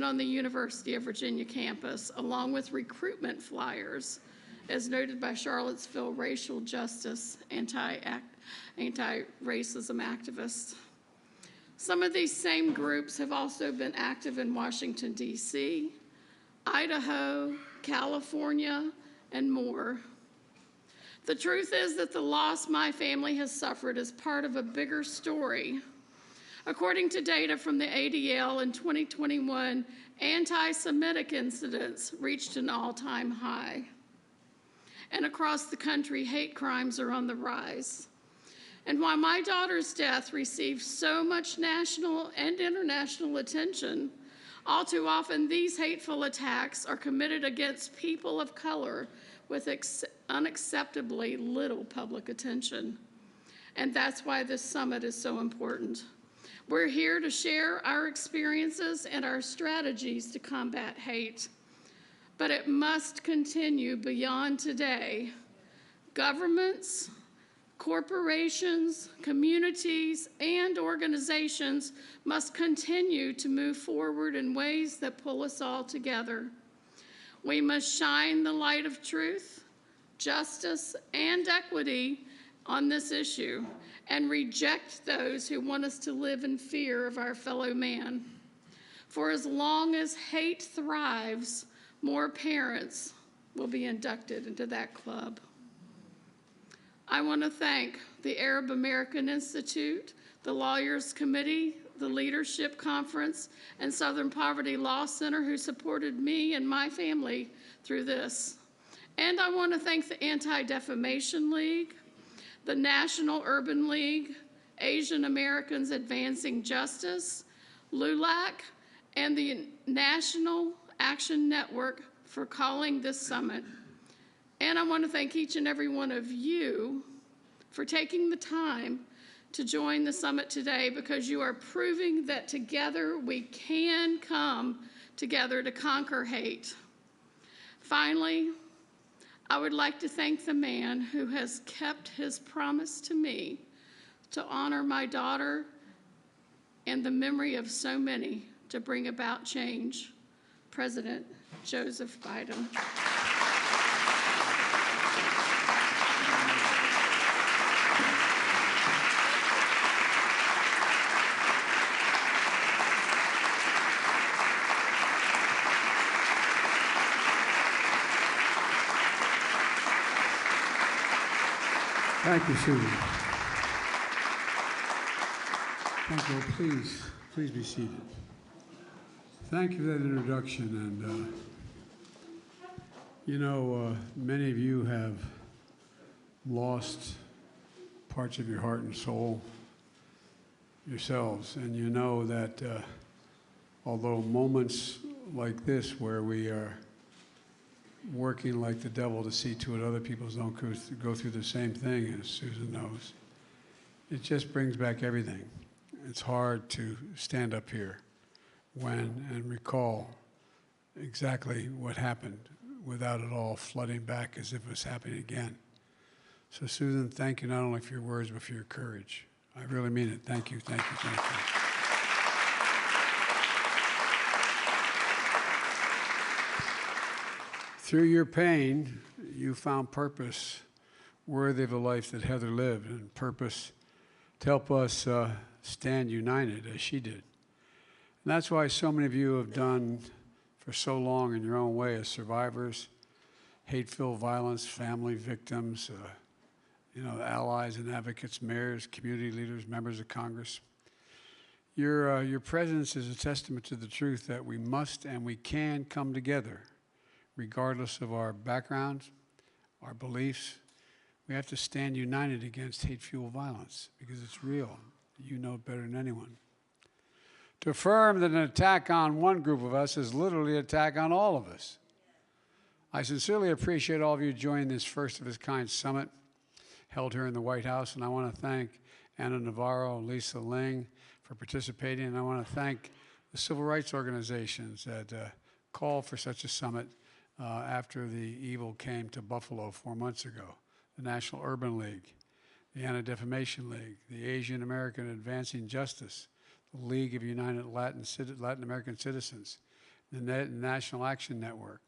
on the University of Virginia campus, along with recruitment flyers, as noted by Charlottesville racial justice anti-racism activists. Some of these same groups have also been active in Washington, D.C., Idaho, California, and more. The truth is that the loss my family has suffered is part of a bigger story. According to data from the ADL in 2021, anti-Semitic incidents reached an all-time high. And across the country, hate crimes are on the rise. And while my daughter's death received so much national and international attention, all too often these hateful attacks are committed against people of color with unacceptably little public attention. And that's why this summit is so important. We're here to share our experiences and our strategies to combat hate. But it must continue beyond today. Governments, corporations, communities, and organizations must continue to move forward in ways that pull us all together. We must shine the light of truth, justice, and equity on this issue and reject those who want us to live in fear of our fellow man. For as long as hate thrives, more parents will be inducted into that club. I want to thank the Arab American Institute, the Lawyers Committee, the Leadership Conference, and Southern Poverty Law Center who supported me and my family through this. And I want to thank the Anti-Defamation League, the National Urban League, Asian Americans Advancing Justice, LULAC, and the National Action Network for calling this summit. And I want to thank each and every one of you for taking the time to join the summit today, because you are proving that together we can come together to conquer hate. Finally, I would like to thank the man who has kept his promise to me to honor my daughter and the memory of so many to bring about change, President Joseph Biden. Thank you, Susan. Thank you. Please be seated. Thank you for that introduction. And many of you have lost parts of your heart and soul yourselves, and you know that although moments like this, where we are working like the devil to see to it other people don't go through the same thing, as Susan knows, it just brings back everything. It's hard to stand up here and recall exactly what happened without it all flooding back as if it was happening again. So Susan, thank you not only for your words, but for your courage. I really mean it. Thank you, thank you, thank you. Through your pain, you found purpose worthy of the life that Heather lived, and purpose to help us stand united as she did. And that's why so many of you have done for so long in your own way as survivors, hate-filled violence, family victims, allies and advocates, mayors, community leaders, members of Congress. Your presence is a testament to the truth that we must and we can come together regardless of our backgrounds, our beliefs. We have to stand united against hate-fueled violence because it's real. You know it better than anyone. To affirm that an attack on one group of us is literally an attack on all of us. I sincerely appreciate all of you joining this first of its kind summit held here in the White House, and I want to thank Anna Navarro and Lisa Ling for participating, and I want to thank the civil rights organizations that called for such a summit after the evil came to Buffalo 4 months ago. The National Urban League, the Anti-Defamation League, the Asian American Advancing Justice, the League of United Latin American Citizens, the National Action Network.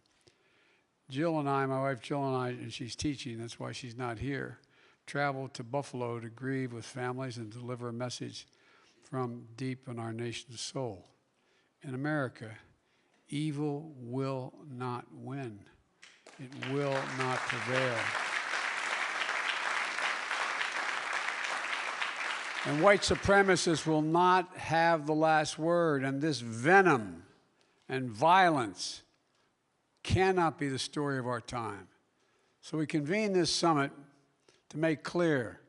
Jill and I, my wife Jill and I, and she's teaching, that's why she's not here, traveled to Buffalo to grieve with families and deliver a message from deep in our nation's soul. In America, evil will not win. It will not prevail. And white supremacists will not have the last word, and this venom and violence cannot be the story of our time. So we convene this summit to make clear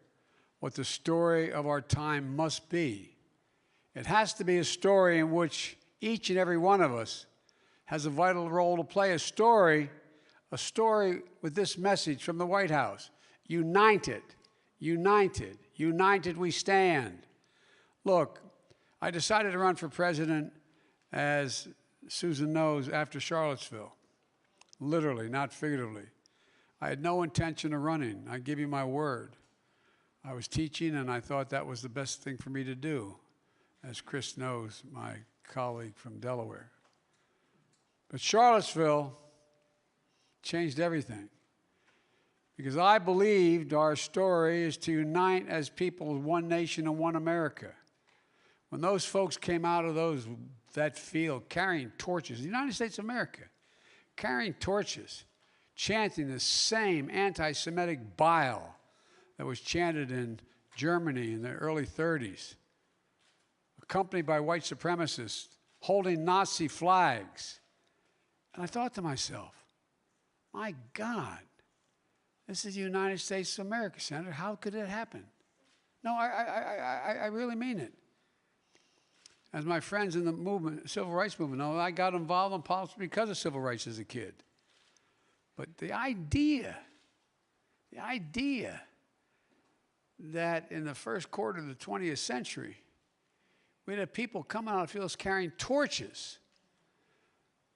what the story of our time must be. It has to be a story in which each and every one of us has a vital role to play, a story with this message from the White House. United, united, united we stand. Look, I decided to run for president, as Susan knows, after Charlottesville. Literally, not figuratively. I had no intention of running. I give you my word. I was teaching, and I thought that was the best thing for me to do, as Chris knows, my colleague from Delaware. But Charlottesville changed everything, because I believed our story is to unite as people as one nation and one America. When those folks came out of that field carrying torches, the United States of America, carrying torches, chanting the same anti-Semitic bile that was chanted in Germany in the early 30s, accompanied by white supremacists holding Nazi flags. And I thought to myself, my God, this is the United States of America, Senator. How could it happen? No, I really mean it. As my friends in the movement, civil rights movement know, I got involved in politics because of civil rights as a kid. But the idea that in the first quarter of the 20th century, we'd have people coming out of fields carrying torches,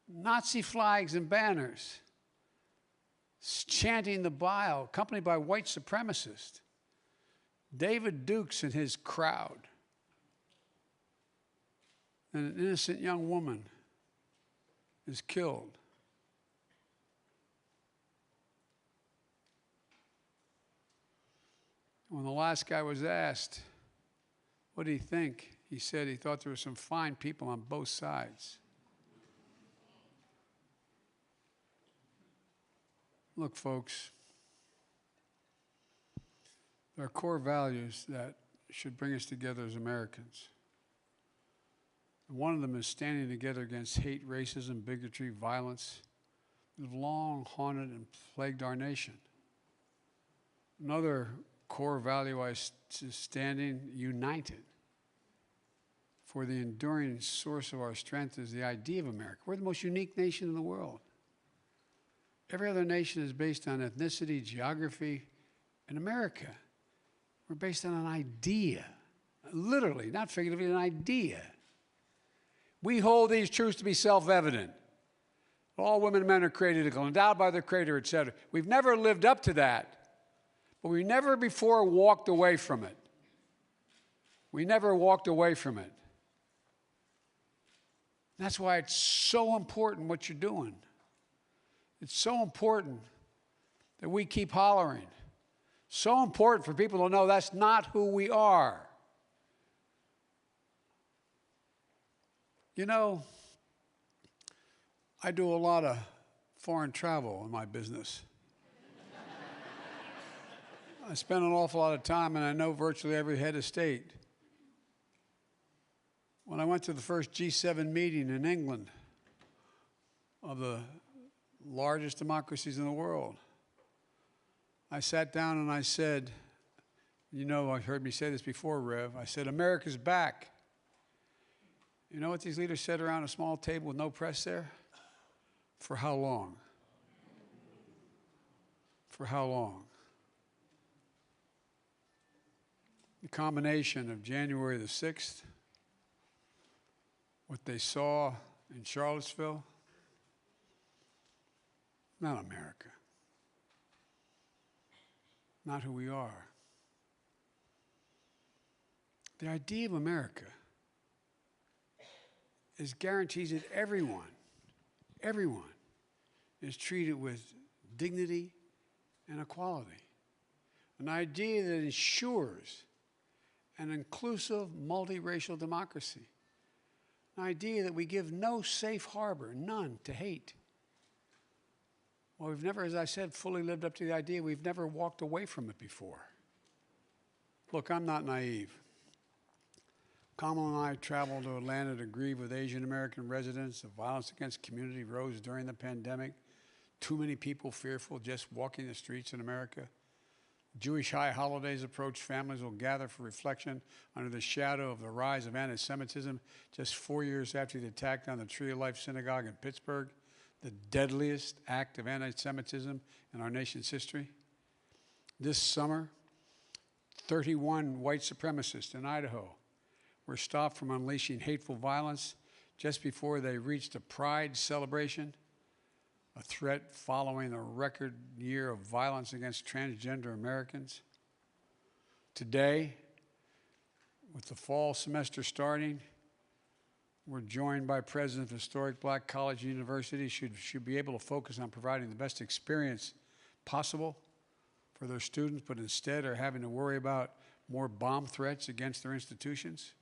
Nazi flags and banners, chanting the bile, accompanied by white supremacists, David Dukes and his crowd, and an innocent young woman is killed. When the last guy was asked, what did he think? He said he thought there were some fine people on both sides. Look, folks, there are core values that should bring us together as Americans. And one of them is standing together against hate, racism, bigotry, violence that have long haunted and plagued our nation. Another core value is standing united. For the enduring source of our strength is the idea of America. We're the most unique nation in the world. Every other nation is based on ethnicity, geography. In America, we're based on an idea. Literally, not figuratively, an idea. We hold these truths to be self-evident. All women and men are created equal, endowed by their Creator, etc. We've never lived up to that, but we never before walked away from it. We never walked away from it. That's why it's so important what you're doing. It's so important that we keep hollering. So important for people to know that's not who we are. You know, I do a lot of foreign travel in my business. I spend an awful lot of time, and I know virtually every head of state. When I went to the first G7 meeting in England, of the largest democracies in the world, I sat down and I said, you know, I've heard me say this before, Rev. I said, America's back. You know what these leaders said around a small table with no press there? For how long? For how long? The combination of January the 6th, what they saw in Charlottesville, not America. Not who we are. The idea of America is guarantees that everyone everyone is treated with dignity and equality. An idea that ensures an inclusive, multiracial democracy. An idea that we give no safe harbor, none, to hate. Well, we've never, as I said, fully lived up to the idea. We've never walked away from it before. Look, I'm not naive. Kamala and I traveled to Atlanta to grieve with Asian American residents. The violence against community rose during the pandemic. Too many people fearful just walking the streets in America. Jewish high holidays approach. Families will gather for reflection under the shadow of the rise of anti-Semitism just 4 years after the attack on the Tree of Life Synagogue in Pittsburgh, the deadliest act of anti-Semitism in our nation's history. This summer, 31 white supremacists in Idaho were stopped from unleashing hateful violence just before they reached a pride celebration, a threat following a record year of violence against transgender Americans. Today, with the fall semester starting, we're joined by presidents of historic black college and universities should be able to focus on providing the best experience possible for their students, but instead are having to worry about more bomb threats against their institutions.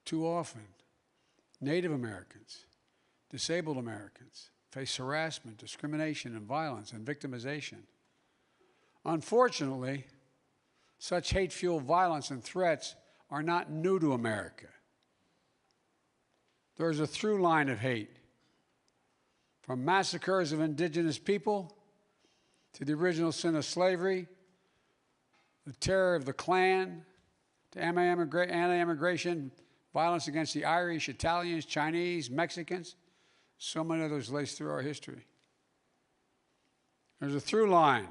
Too often, Native Americans, disabled Americans face harassment, discrimination, and violence and victimization. Unfortunately, such hate-fueled violence and threats are not new to America. There is a through line of hate, from massacres of indigenous people to the original sin of slavery, the terror of the Klan, to anti-immigration violence against the Irish, Italians, Chinese, Mexicans. So many others lace through our history. There's a through line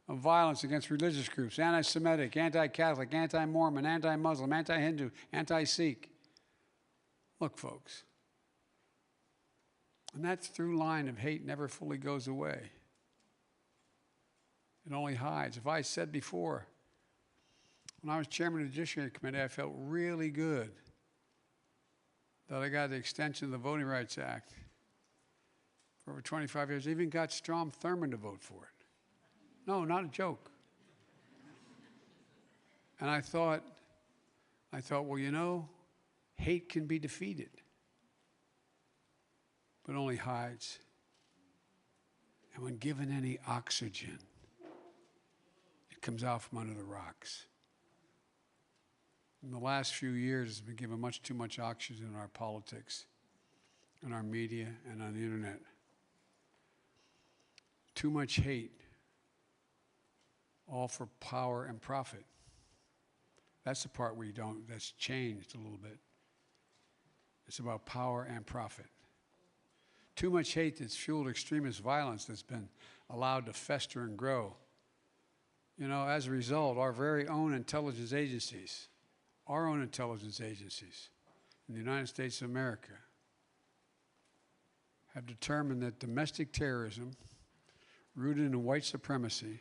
of violence against religious groups: anti-Semitic, anti-Catholic, anti-Mormon, anti-Muslim, anti-Hindu, anti-Sikh. Look, folks, and that through line of hate never fully goes away. It only hides. If I said before, when I was chairman of the Judiciary Committee, I felt really good that I got the extension of the Voting Rights Act for over 25 years. I even got Strom Thurmond to vote for it. No, not a joke. And I thought, well, you know, hate can be defeated, but only hides. And when given any oxygen, it comes out from under the rocks. In the last few years, it's been given much too much oxygen in our politics, in our media, and on the internet. Too much hate, all for power and profit. That's the part that's changed a little bit. It's about power and profit. Too much hate that's fueled extremist violence that's been allowed to fester and grow. You know, as a result, our very own intelligence agencies in the United States of America have determined that domestic terrorism rooted in white supremacy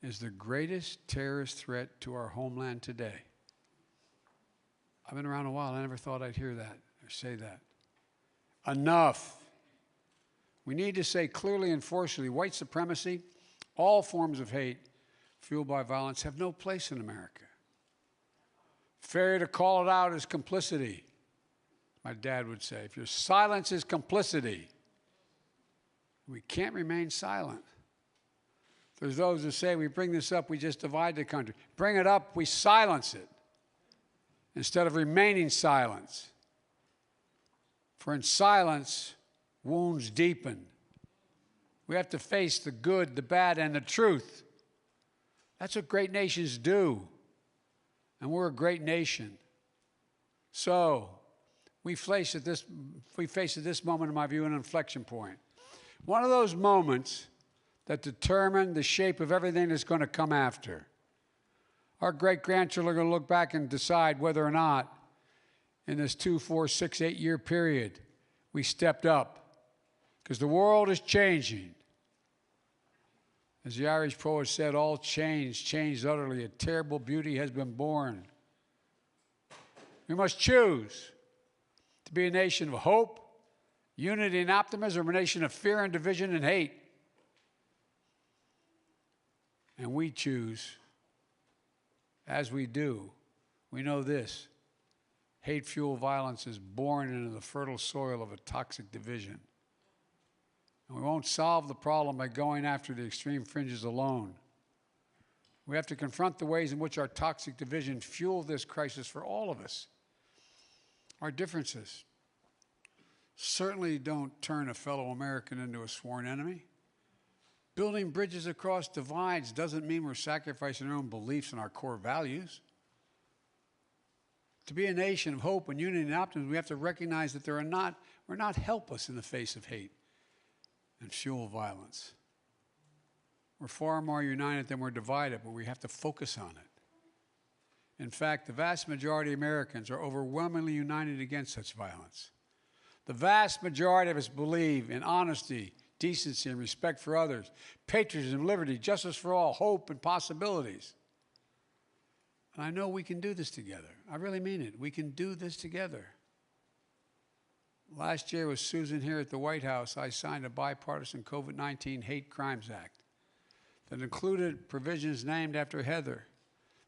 is the greatest terrorist threat to our homeland today. I've been around a while. I never thought I'd hear that or say that. Enough. We need to say clearly and forcefully, white supremacy, all forms of hate fueled by violence have no place in America. Failure to call it out is complicity, my dad would say. If your silence is complicity, we can't remain silent. There's those who say we bring this up, we just divide the country. Bring it up, we silence it instead of remaining silent. For in silence, wounds deepen. We have to face the good, the bad, and the truth. That's what great nations do. And we're a great nation. So we face at this moment, in my view, an inflection point. One of those moments that determine the shape of everything that's going to come after. Our great-grandchildren are going to look back and decide whether or not in this 2, 4, 6, 8-year period we stepped up. Because the world is changing. As the Irish poet said, all changed utterly. A terrible beauty has been born. We must choose to be a nation of hope Unity and optimism are a nation of fear and division and hate. And we choose, as we do, we know this: hate-fueled violence is born into the fertile soil of a toxic division. And we won't solve the problem by going after the extreme fringes alone. We have to confront the ways in which our toxic division fuel this crisis for all of us. Our differences certainly don't turn a fellow American into a sworn enemy. Building bridges across divides doesn't mean we're sacrificing our own beliefs and our core values. To be a nation of hope and unity and optimism, we have to recognize that we're not helpless in the face of hate and fuel violence. We're far more united than we're divided, but we have to focus on it. In fact, the vast majority of Americans are overwhelmingly united against such violence. The vast majority of us believe in honesty, decency, and respect for others, patriotism, liberty, justice for all, hope, and possibilities. And I know we can do this together. I really mean it. We can do this together. Last year with Susan here at the White House, I signed a bipartisan COVID-19 Hate Crimes Act that included provisions named after Heather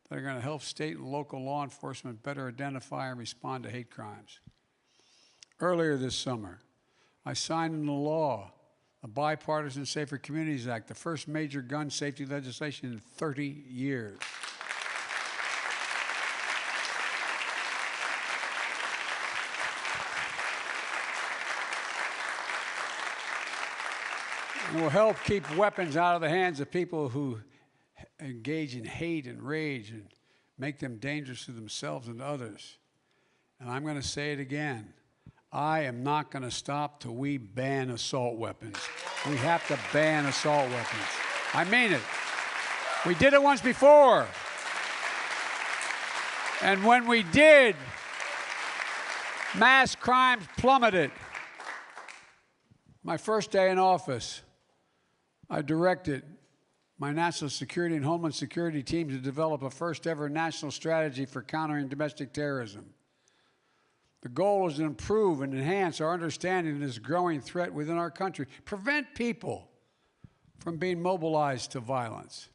that are going to help state and local law enforcement better identify and respond to hate crimes. Earlier this summer, I signed into law a bipartisan Safer Communities Act, the first major gun safety legislation in 30 years. It will help keep weapons out of the hands of people who engage in hate and rage and make them dangerous to themselves and others. And I'm going to say it again. I am not going to stop till we ban assault weapons. We have to ban assault weapons. I mean it. We did it once before. And when we did, mass crimes plummeted. My first day in office, I directed my national security and homeland security team to develop a first-ever national strategy for countering domestic terrorism. The goal is to improve and enhance our understanding of this growing threat within our country, prevent people from being mobilized to violence,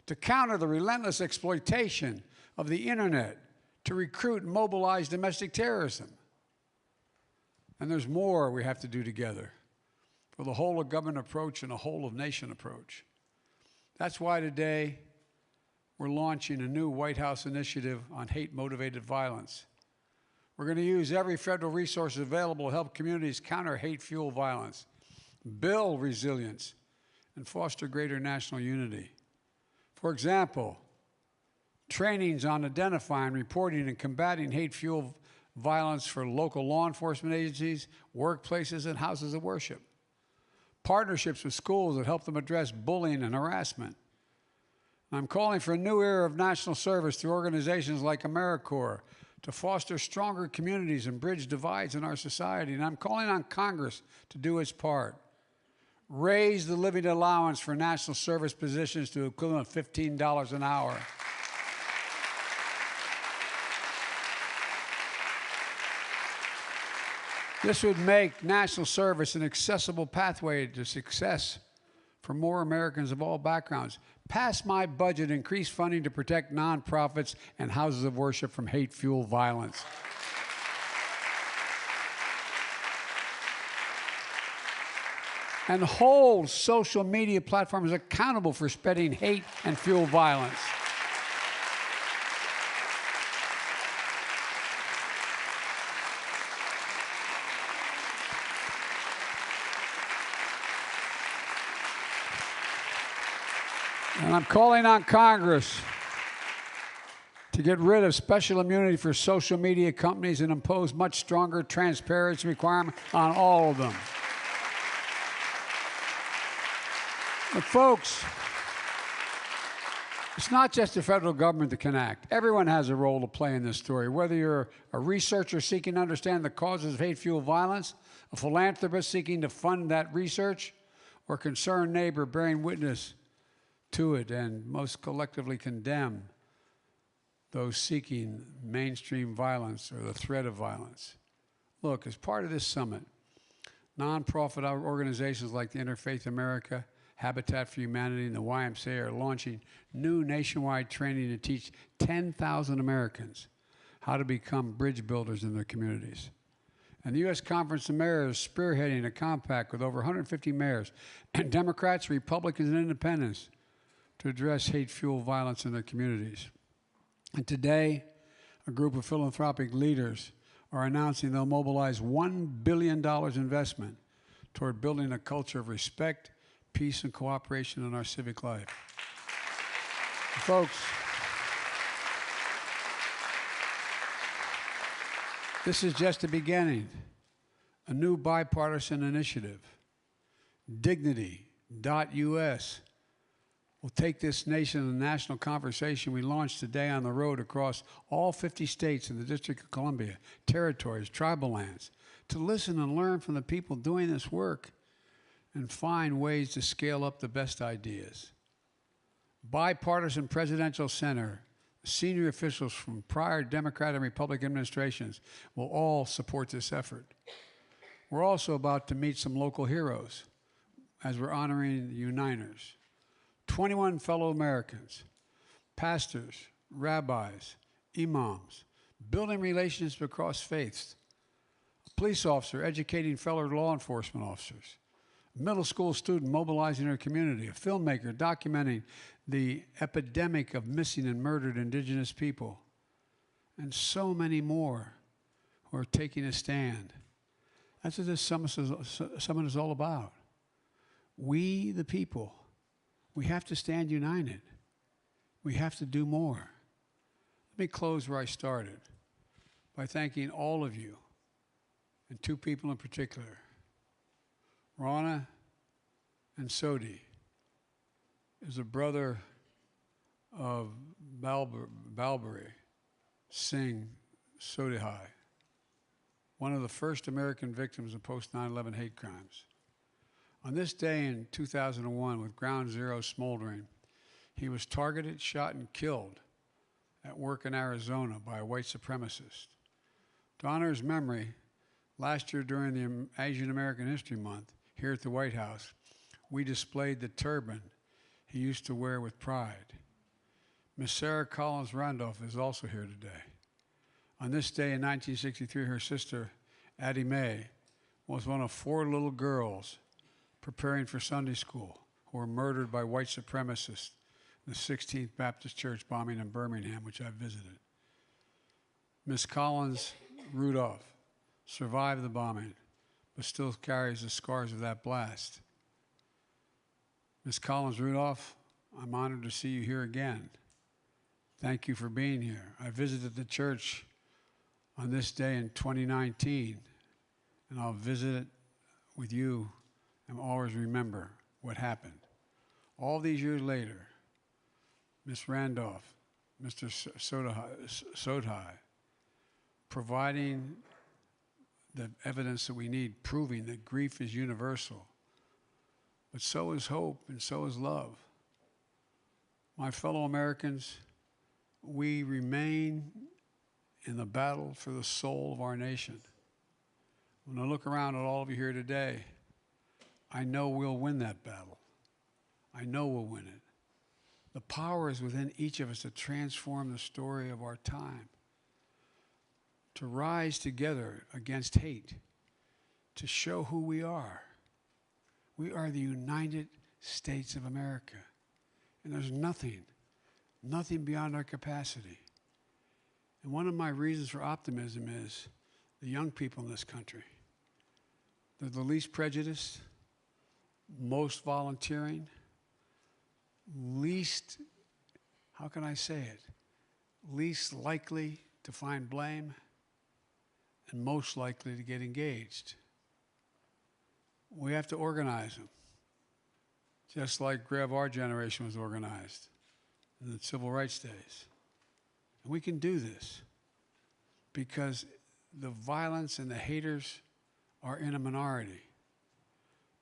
to counter the relentless exploitation of the internet to recruit and mobilize domestic terrorism. And there's more we have to do together for the whole of government approach and a whole of nation approach. That's why today we're launching a new White House initiative on hate-motivated violence. We're going to use every federal resource available to help communities counter hate-fueled violence, build resilience, and foster greater national unity. For example, trainings on identifying, reporting, and combating hate-fueled violence for local law enforcement agencies, workplaces, and houses of worship. Partnerships with schools that help them address bullying and harassment. I'm calling for a new era of national service through organizations like AmeriCorps to foster stronger communities and bridge divides in our society. And I'm calling on Congress to do its part. Raise the living allowance for national service positions to the equivalent of $15 an hour. This would make national service an accessible pathway to success for more Americans of all backgrounds. Pass my budget, increase funding to protect nonprofits and houses of worship from hate-fueled violence. And hold social media platforms accountable for spreading hate and fuel violence. And I'm calling on Congress to get rid of special immunity for social media companies and impose much stronger transparency requirements on all of them. But folks, it's not just the federal government that can act. Everyone has a role to play in this story, whether you're a researcher seeking to understand the causes of hate-fueled violence, a philanthropist seeking to fund that research, or a concerned neighbor bearing witness to it and most collectively condemn those seeking mainstream violence or the threat of violence. Look, as part of this summit, Nonprofit organizations like the Interfaith America, Habitat for Humanity, and the YMCA are launching new nationwide training to teach 10,000 Americans how to become bridge builders in their communities. And the U.S. Conference of Mayors is spearheading a compact with over 150 mayors, and Democrats, Republicans, and Independents to address hate-fueled violence in their communities. And today, a group of philanthropic leaders are announcing they'll mobilize $1 billion investment toward building a culture of respect, peace, and cooperation in our civic life. Folks, this is just the beginning. A new bipartisan initiative, Dignity.us, will take this nation in the national conversation we launched today on the road across all 50 states and the District of Columbia, territories, tribal lands, to listen and learn from the people doing this work and find ways to scale up the best ideas. Bipartisan Presidential Center, senior officials from prior Democrat and Republican administrations will all support this effort. We're also about to meet some local heroes as we're honoring the Uniters. 21 fellow Americans, pastors, rabbis, imams, building relationships across faiths, a police officer educating fellow law enforcement officers, a middle school student mobilizing her community, a filmmaker documenting the epidemic of missing and murdered indigenous people, and so many more who are taking a stand. That's what this summit is all about. We, the people, we have to stand united. We have to do more. Let me close where I started by thanking all of you, and two people in particular, Rana and Sodi is a brother of Balburi Singh Sodihai, one of the first American victims of post-9/11 hate crimes. On this day in 2001, with Ground Zero smoldering, he was targeted, shot, and killed at work in Arizona by a white supremacist. To honor his memory, last year during the Asian American History Month, here at the White House, we displayed the turban he used to wear with pride. Miss Sarah Collins Randolph is also here today. On this day in 1963, her sister, Addie Mae, was one of 4 little girls preparing for Sunday school who were murdered by white supremacists in the 16th Baptist Church bombing in Birmingham, which I visited. Miss Collins Rudolph survived the bombing, but still carries the scars of that blast. Miss Collins Rudolph, I'm honored to see you here again. Thank you for being here. I visited the church on this day in 2019, and I'll visit it with you and always remember what happened. All these years later, Miss Randolph, Mr. Sodhai, providing the evidence that we need, proving that grief is universal, but so is hope and so is love. My fellow Americans, we remain in the battle for the soul of our nation. When I look around at all of you here today, I know we'll win that battle. I know we'll win it. The power is within each of us to transform the story of our time, to rise together against hate, to show who we are. We are the United States of America, and there's nothing beyond our capacity. And one of my reasons for optimism is the young people in this country. They're the least prejudiced, most volunteering, least, how can I say it, least likely to find blame, and most likely to get engaged. We have to organize them, just like our generation was organized in the civil rights days. And we can do this because the violence and the haters are in a minority.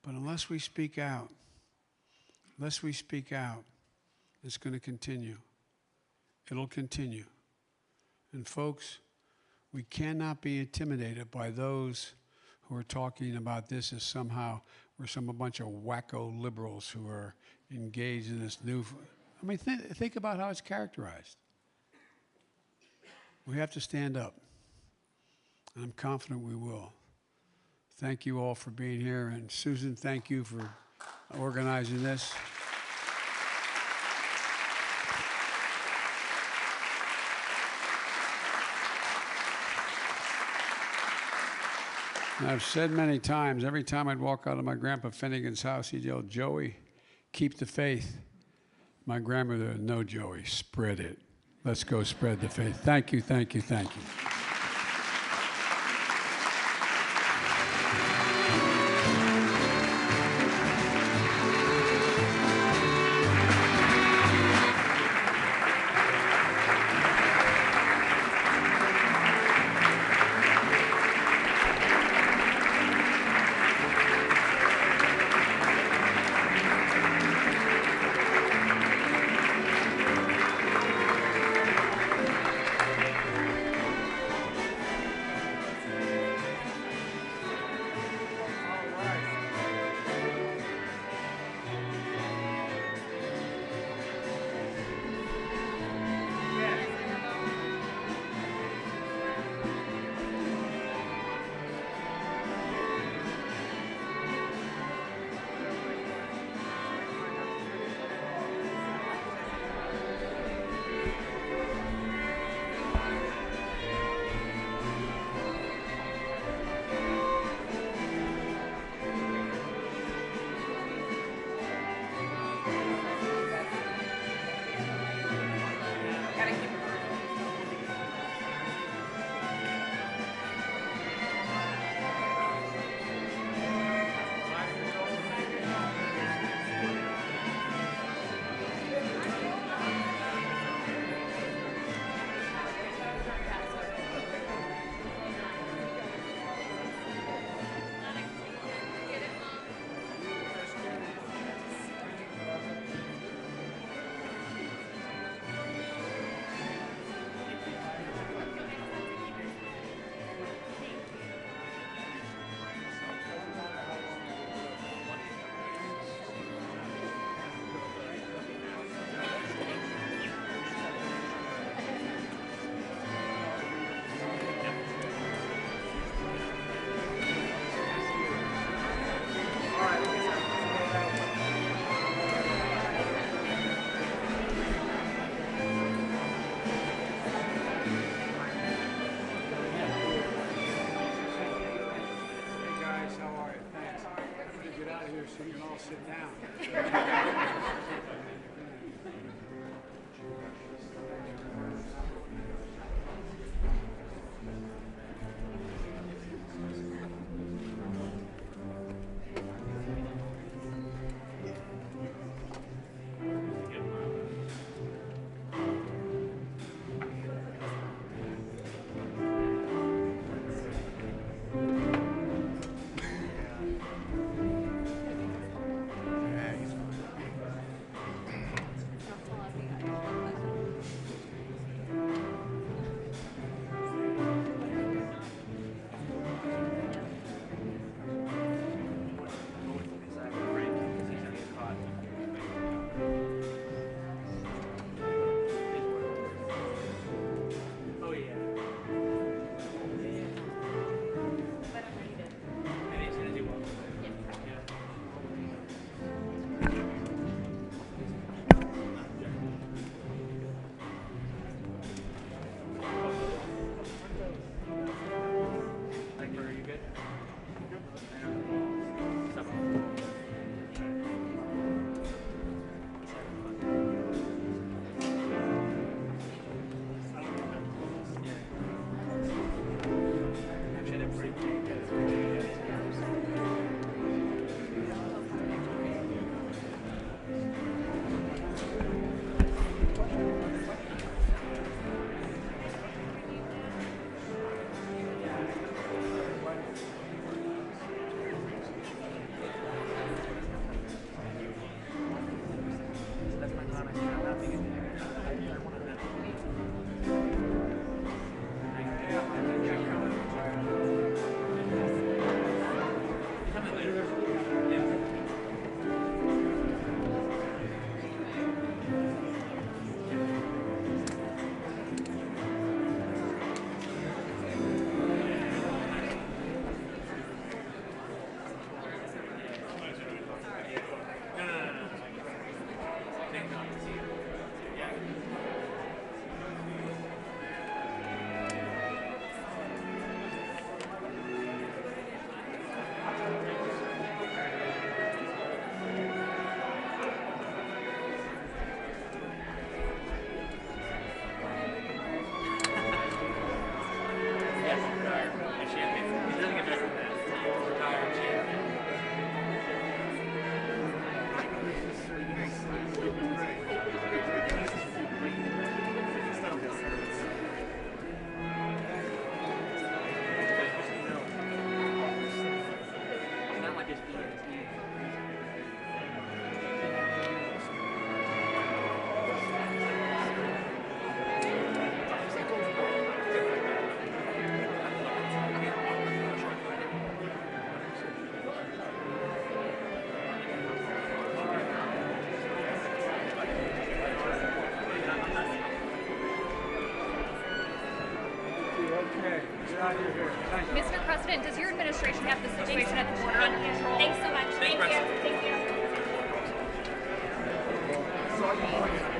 But unless we speak out, it's going to continue. It'll continue. And folks, we cannot be intimidated by those who are talking about this as somehow we're a bunch of wacko liberals who are engaged in this new. I mean, think about how it's characterized. We have to stand up, and I'm confident we will. Thank you all for being here, and Susan, thank you for organizing this. And I've said many times, every time I'd walk out of my Grandpa Finnegan's house, he'd yell, "Joey, keep the faith." My grandmother, "No, Joey, spread it. Let's go spread the faith." Thank you, thank you, thank you. So you can all sit down. situation at the border under control. Thanks so much. Thank you. Thank you.